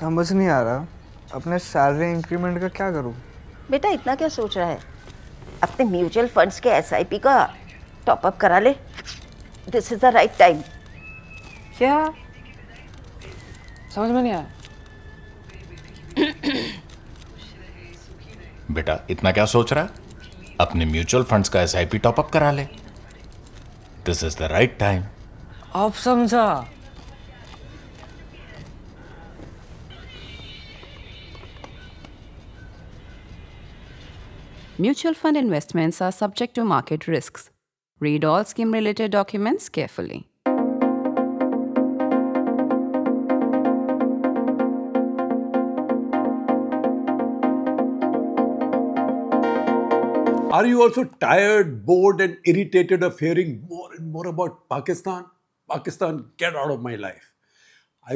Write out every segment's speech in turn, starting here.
समझ नहीं आ रहा अपने सैलरी इंक्रीमेंट का क्या करूं। बेटा इतना क्या सोच रहा है? अपने म्यूचुअल फंड्स के एसआईपी का टॉप अप करा ले। This is the right time. क्या? समझ में नहीं आया। बेटा इतना क्या सोच रहा है? अपने म्यूचुअल फंड्स का एसआईपी टॉपअप करा ले। This is the right time. अब समझा। Mutual fund investments are subject to market risks. Read all scheme related documents carefully. Are you also tired, bored, and irritated of hearing more and more about Pakistan? Pakistan, get out of my life.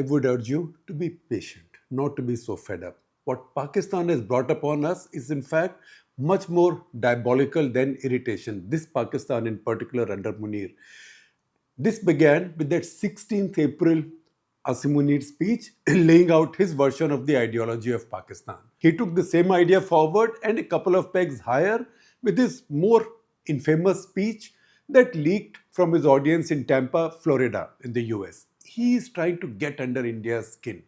I would urge you to be patient, not to be so fed up. What Pakistan has brought upon us is, in fact, much more diabolical than irritation. This Pakistan, in particular, under Munir. This began with that 16th April Asim Munir speech laying out his version of the ideology of Pakistan. He took the same idea forward and a couple of pegs higher with his more infamous speech that leaked from his audience in Tampa, Florida, in the US. He is trying to get under India's skin,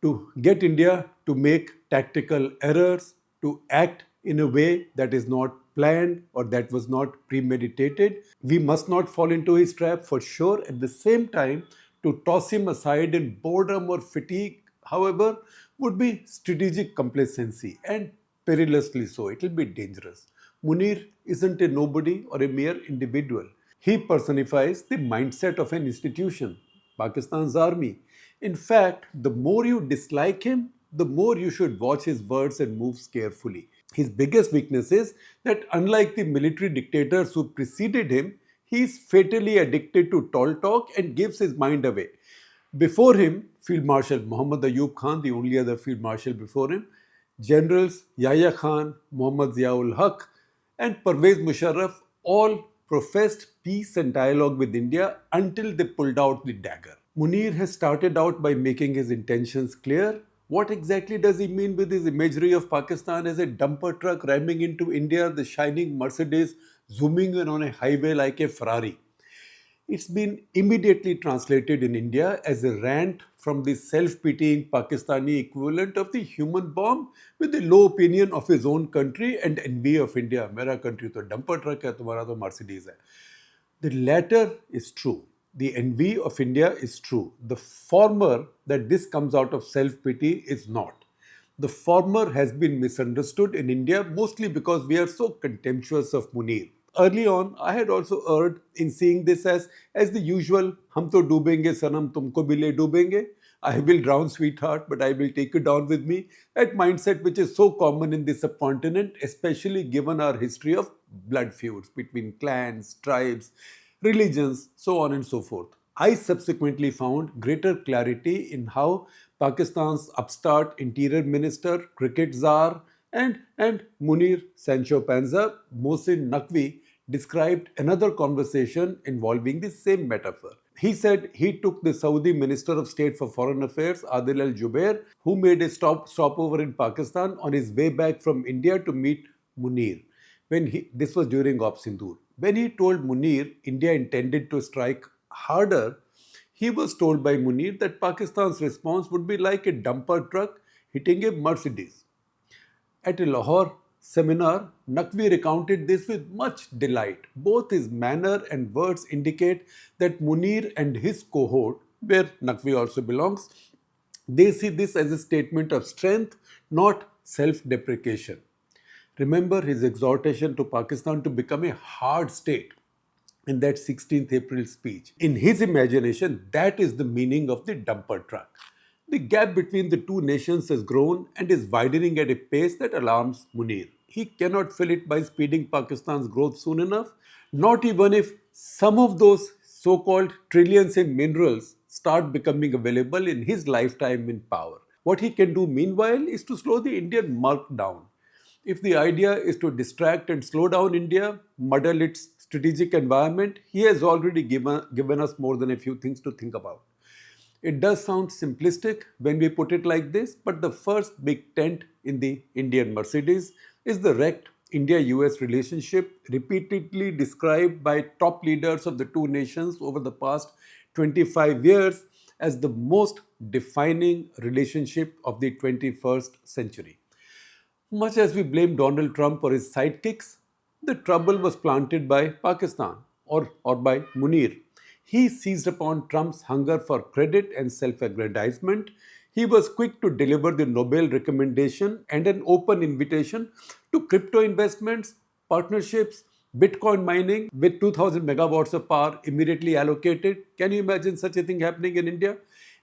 to get India to make tactical errors, to act in a way that is not planned or that was not premeditated. We must not fall into his trap for sure. At the same time, to toss him aside in boredom or fatigue, however, would be strategic complacency and perilously so. It will be dangerous. Munir isn't a nobody or a mere individual. He personifies the mindset of an institution, Pakistan's army. In fact, the more you dislike him, the more you should watch his words and moves carefully. His biggest weakness is that unlike the military dictators who preceded him, he is fatally addicted to tall talk and gives his mind away. Before him, Field Marshal Muhammad Ayub Khan, the only other Field Marshal before him, Generals Yahya Khan, Muhammad Ziaul Haq, and Pervez Musharraf all professed peace and dialogue with India until they pulled out the dagger. Munir has started out by making his intentions clear. What exactly does he mean with his imagery of Pakistan as a dumper truck ramming into India, the shining Mercedes zooming in on a highway like a Ferrari? It's been immediately translated in India as a rant from the self-pitying Pakistani equivalent of the human bomb with a low opinion of his own country and envy of India. Mera country to dumper truck hai, tumhara to Mercedes hai. The latter is true. The envy of India is true. The former, that this comes out of self-pity, is not. The former has been misunderstood in India mostly because we are so contemptuous of Munir. Early on, I had also erred in seeing this as the usual, hum to doobenge sanam, tumko bhi le doobenge. I will drown, sweetheart, but I will take you down with me. That mindset which is so common in this subcontinent, especially given our history of blood feuds between clans, tribes, religions, so on and so forth. I subsequently found greater clarity in how Pakistan's upstart interior minister, cricket czar, and Munir Sancho Panza, Mohsin Naqvi, described another conversation involving the same metaphor. He said he took the Saudi Minister of State for Foreign Affairs, Adil Al Jubair, who made a stopover in Pakistan on his way back from India to meet Munir. This was during Op Sindoor. When he told Munir India intended to strike harder, he was told by Munir that Pakistan's response would be like a dumper truck hitting a Mercedes. At a Lahore seminar, Naqvi recounted this with much delight. Both his manner and words indicate that Munir and his cohort, where Naqvi also belongs, they see this as a statement of strength, not self-deprecation. Remember his exhortation to Pakistan to become a hard state in that 16th April speech. In his imagination, that is the meaning of the dumper truck. The gap between the two nations has grown and is widening at a pace that alarms Munir. He cannot fill it by speeding Pakistan's growth soon enough, not even if some of those so-called trillions in minerals start becoming available in his lifetime in power. What he can do meanwhile is to slow the Indian murk down. If the idea is to distract and slow down India, muddle its strategic environment, he has already given us more than a few things to think about. It does sound simplistic when we put it like this, but the first big tent in the Indian Mercedes is the wrecked India US relationship, repeatedly described by top leaders of the two nations over the past 25 years as the most defining relationship of the 21st century. Much as we blame Donald Trump for his sidekicks, the trouble was planted by Pakistan or by Munir. He seized upon Trump's hunger for credit and self aggrandizement. He was quick to deliver the Nobel recommendation and an open invitation to crypto investments, partnerships, Bitcoin mining with 2000 megawatts of power immediately allocated. Can you imagine such a thing happening in India?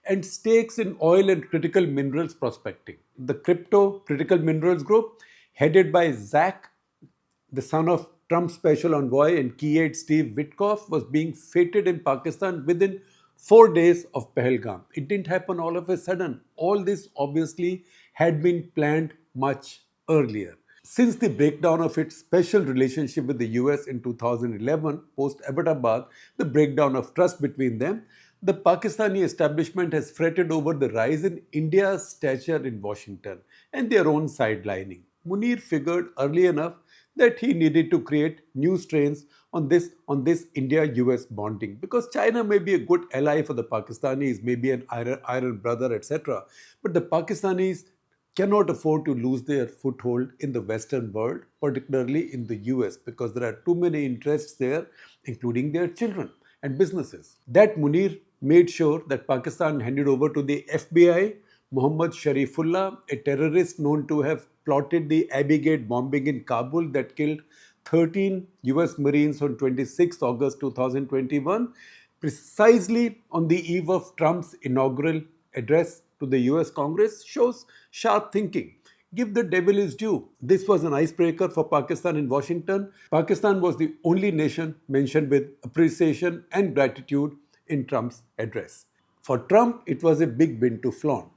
And stakes in oil and critical minerals prospecting. The Crypto Critical Minerals Group, headed by Zach, the son of Trump's special envoy and key aide Steve Witkoff, was being feted in Pakistan within 4 days of Pahalgam. It didn't happen all of a sudden. All this obviously had been planned much earlier. Since the breakdown of its special relationship with the US in 2011, post Abbottabad, the breakdown of trust between them, the Pakistani establishment has fretted over the rise in India's stature in Washington and their own sidelining. Munir figured early enough that he needed to create new strains on this India-US bonding, because China may be a good ally for the Pakistanis, maybe an iron brother, etc. But the Pakistanis cannot afford to lose their foothold in the Western world, particularly in the US, because there are too many interests there, including their children and businesses. That Munir made sure that Pakistan handed over to the FBI Muhammad Sharifullah, a terrorist known to have plotted the Abbey Gate bombing in Kabul that killed 13 US Marines on 26 August 2021, precisely on the eve of Trump's inaugural address to the US Congress, shows sharp thinking. Give the devil his due. This was an icebreaker for Pakistan in Washington. Pakistan was the only nation mentioned with appreciation and gratitude in Trump's address. For Trump, it was a big win to flaunt.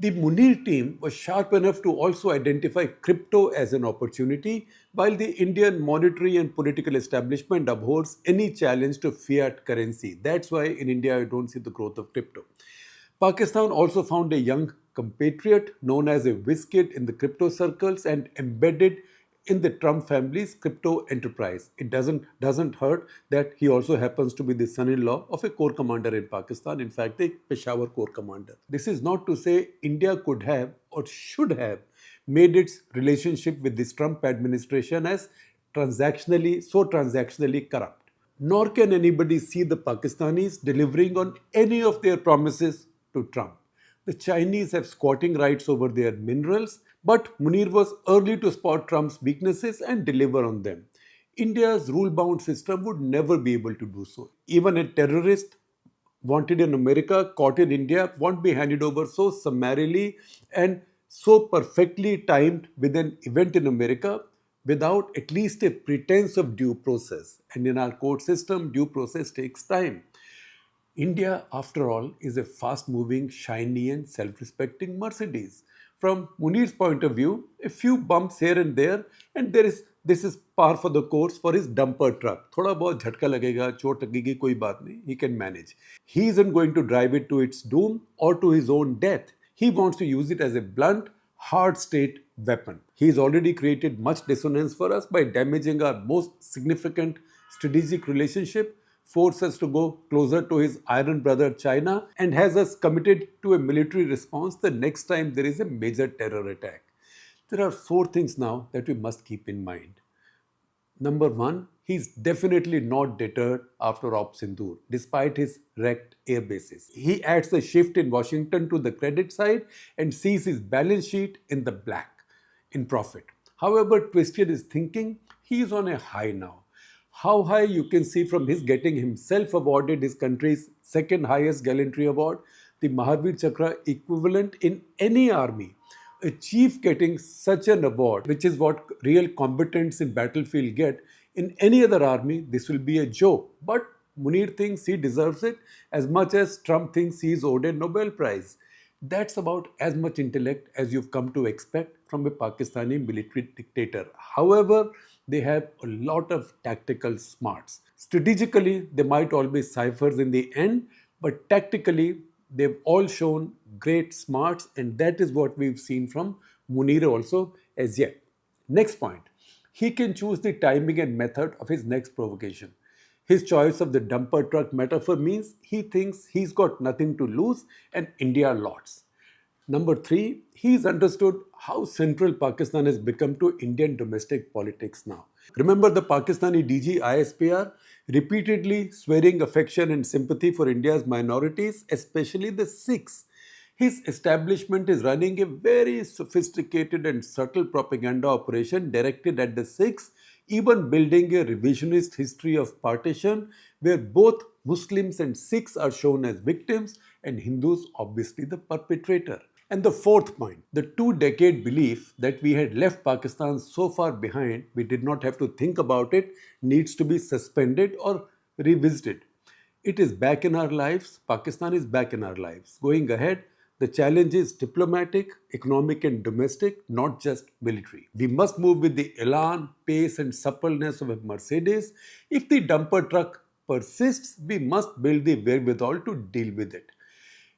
The Munir team was sharp enough to also identify crypto as an opportunity, while the Indian monetary and political establishment abhors any challenge to fiat currency. That's why in India I don't see the growth of crypto. Pakistan also found a young compatriot known as a whiz kid in the crypto circles and embedded in the Trump family's crypto enterprise. It doesn't hurt that he also happens to be the son-in-law of a corps commander in Pakistan, in fact a Peshawar corps commander. This is not to say India could have or should have made its relationship with this Trump administration as transactionally corrupt. Nor can anybody see the Pakistanis delivering on any of their promises to Trump. The Chinese have squatting rights over their minerals, but Munir was early to spot Trump's weaknesses and deliver on them. India's rule-bound system would never be able to do so. Even a terrorist wanted in America, caught in India, won't be handed over so summarily and so perfectly timed with an event in America without at least a pretense of due process. And in our court system, due process takes time. India, after all, is a fast-moving, shiny and self-respecting Mercedes. From Munir's point of view, a few bumps here and there, and this is par for the course for his dumper truck. Thoda bahut jhatka lagega, chot lagegi, koi baat nahi, he can manage. He isn't going to drive it to its doom or to his own death. He wants to use it as a blunt, hard state weapon. He's already created much dissonance for us by damaging our most significant strategic relationship, force us to go closer to his iron brother China, and has us committed to a military response the next time there is a major terror attack. There are 4 things now that we must keep in mind. Number 1, he's definitely not deterred after Op Sindoor, despite his wrecked air bases. He adds the shift in Washington to the credit side and sees his balance sheet in the black, in profit. However twisted his thinking, he is on a high now. How high you can see from his getting himself awarded his country's second highest gallantry award, the Mahavir Chakra equivalent in any army. A chief getting such an award, which is what real combatants in battlefield get, in any other army, this will be a joke. But Munir thinks he deserves it as much as Trump thinks he is owed a Nobel Prize. That's about as much intellect as you've come to expect from a Pakistani military dictator. However, they have a lot of tactical smarts. Strategically, they might all be ciphers in the end, but tactically, They've all shown great smarts, and that is what we've seen from Munir also as yet. Next point, he can choose the timing and method of his next provocation. His choice of the dumper truck metaphor means he thinks he's got nothing to lose and India lots. Number three, he's understood how central Pakistan has become to Indian domestic politics now. Remember the Pakistani DG ISPR repeatedly swearing affection and sympathy for India's minorities, especially the Sikhs. His establishment is running a very sophisticated and subtle propaganda operation directed at the Sikhs, even building a revisionist history of partition where both Muslims and Sikhs are shown as victims and Hindus obviously the perpetrator. And the fourth point, the 2-decade belief that we had left Pakistan so far behind, we did not have to think about it, needs to be suspended or revisited. It is back in our lives. Pakistan is back in our lives. Going ahead, the challenge is diplomatic, economic, and domestic, not just military. We must move with the elan, pace, and suppleness of a Mercedes. If the dumper truck persists, we must build the wherewithal to deal with it.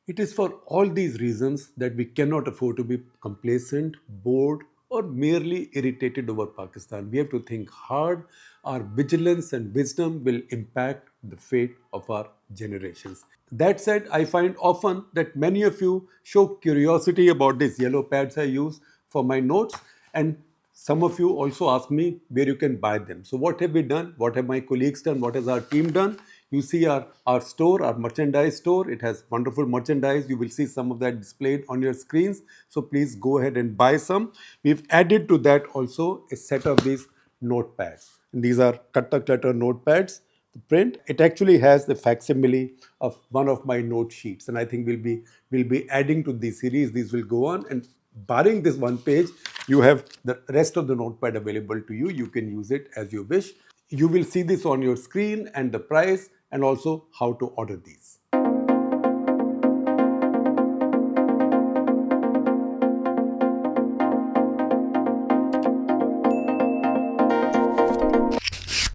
It is for all these reasons that we cannot afford to be complacent, bored, or merely irritated over Pakistan. We have to think hard. Our vigilance and wisdom will impact the fate of our generations. That said, I find often that many of you show curiosity about these yellow pads I use for my notes, and some of you also ask me where you can buy them. So what have we done? What have my colleagues done? What has our team done? You see our store, our merchandise store. It has wonderful merchandise. You will see some of that displayed on your screens. So please go ahead and buy some. We've added to that also a set of these notepads. And these are Katta Clutter notepads. The print, it actually has the facsimile of one of my note sheets. And I think we'll be adding to the series. These will go on. And barring this one page, you have the rest of the notepad available to you. You can use it as you wish. You will see this on your screen and the price and also how to order these.